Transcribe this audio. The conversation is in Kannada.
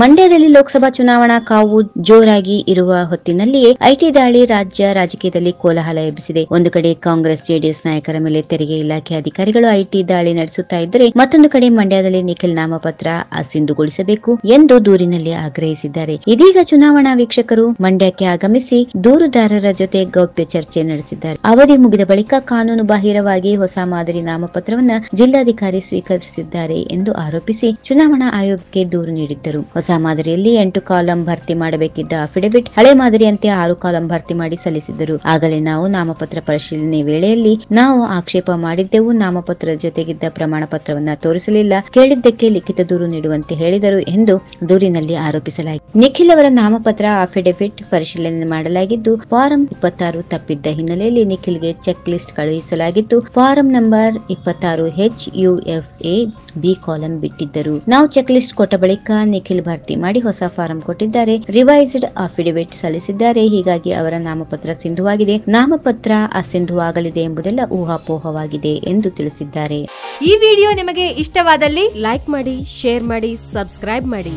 ಮಂಡ್ಯದಲ್ಲಿ ಲೋಕಸಭಾ ಚುನಾವಣಾ ಕಾವು ಜೋರಾಗಿ ಇರುವ ಹೊತ್ತಿನಲ್ಲಿಯೇ ಐಟಿ ದಾಳಿ ರಾಜ್ಯ ರಾಜಕೀಯದಲ್ಲಿ ಕೋಲಾಹಲ ಎಬ್ಬಿಸಿದೆ. ಒಂದು ಕಡೆ ಕಾಂಗ್ರೆಸ್ ಜೆಡಿಎಸ್ ನಾಯಕರ ಮೇಲೆ ತೆರಿಗೆ ಇಲಾಖೆ ಅಧಿಕಾರಿಗಳು ಐಟಿ ದಾಳಿ ನಡೆಸುತ್ತಾ ಇದ್ದರೆ, ಮತ್ತೊಂದು ಕಡೆ ಮಂಡ್ಯದಲ್ಲಿ ನಿಖಿಲ್ ನಾಮಪತ್ರ ಅಸಿಂಧುಗೊಳಿಸಬೇಕು ಎಂದು ದೂರಿನಲ್ಲಿ ಆಗ್ರಹಿಸಿದ್ದಾರೆ. ಇದೀಗ ಚುನಾವಣಾ ವೀಕ್ಷಕರು ಮಂಡ್ಯಕ್ಕೆ ಆಗಮಿಸಿ ದೂರುದಾರರ ಜೊತೆ ಗೌಪ್ಯ ಚರ್ಚೆ ನಡೆಸಿದ್ದಾರೆ. ಅವಧಿ ಮುಗಿದ ಬಳಿಕ ಕಾನೂನು ಬಾಹಿರವಾಗಿ ಹೊಸ ಮಾದರಿ ನಾಮಪತ್ರವನ್ನ ಜಿಲ್ಲಾಧಿಕಾರಿ ಸ್ವೀಕರಿಸಿದ್ದಾರೆ ಎಂದು ಆರೋಪಿಸಿ ಚುನಾವಣಾ ಆಯೋಗಕ್ಕೆ ದೂರು ನೀಡಿದ್ದರು. ಹೊಸ ಮಾದರಿಯಲ್ಲಿ 8 ಕಾಲಂ ಭರ್ತಿ ಮಾಡಬೇಕಿದ್ದ ಅಫಿಡವಿಟ್ ಹಳೆ ಮಾದರಿಯಂತೆ 6 ಕಾಲಂ ಭರ್ತಿ ಮಾಡಿ ಸಲ್ಲಿಸಿದ್ದರು. ಆಗಲೇ ನಾವು ನಾಮಪತ್ರ ಪರಿಶೀಲನೆ ವೇಳೆಯಲ್ಲಿ ನಾವು ಆಕ್ಷೇಪ ಮಾಡಿದ್ದೆವು. ನಾಮಪತ್ರದ ಜೊತೆಗಿದ್ದ ಪ್ರಮಾಣ ಪತ್ರವನ್ನ ತೋರಿಸಲಿಲ್ಲ. ಕೇಳಿದ್ದಕ್ಕೆ ಲಿಖಿತ ದೂರು ನೀಡುವಂತೆ ಹೇಳಿದರು ಎಂದು ದೂರಿನಲ್ಲಿ ಆರೋಪಿಸಲಾಗಿದೆ. ನಿಖಿಲ್ ಅವರ ನಾಮಪತ್ರ ಅಫಿಡವಿಟ್ ಪರಿಶೀಲನೆ ಮಾಡಲಾಗಿದ್ದು, ಫಾರಂ 26 ತಪ್ಪಿದ್ದ ಹಿನ್ನೆಲೆಯಲ್ಲಿ ನಿಖಿಲ್ಗೆ ಚೆಕ್ ಲಿಸ್ಟ್ ಕಳುಹಿಸಲಾಗಿತ್ತು. Form number 26 HUFA B column ಬಿಟ್ಟಿದ್ದರು. ನಾವು ಚೆಕ್ ಲಿಸ್ಟ್ ಕೊಟ್ಟ ಬಳಿಕ ನಿಖಿಲ್ ಭರ್ತಿ ಮಾಡಿ ಹೊಸ ಫಾರಂ ಕೊಟ್ಟಿದ್ದಾರೆ. ರಿವೈಸ್ಡ್ ಅಫಿಡವಿಟ್ ಸಲ್ಲಿಸಿದ್ದಾರೆ. ಹೀಗಾಗಿ ಅವರ ನಾಮಪತ್ರ ಸಿಂಧುವಾಗಿದೆ. ನಾಮಪತ್ರ ಅಸಿಂಧುವಾಗಲಿದೆ ಎಂಬುದೆಲ್ಲ ಊಹಾಪೋಹವಾಗಿದೆ ಎಂದು ತಿಳಿಸಿದ್ದಾರೆ. ಈ ವಿಡಿಯೋ ನಿಮಗೆ ಇಷ್ಟವಾದಲ್ಲಿ ಲೈಕ್ ಮಾಡಿ, ಶೇರ್ ಮಾಡಿ, ಸಬ್ಸ್ಕ್ರೈಬ್ ಮಾಡಿ.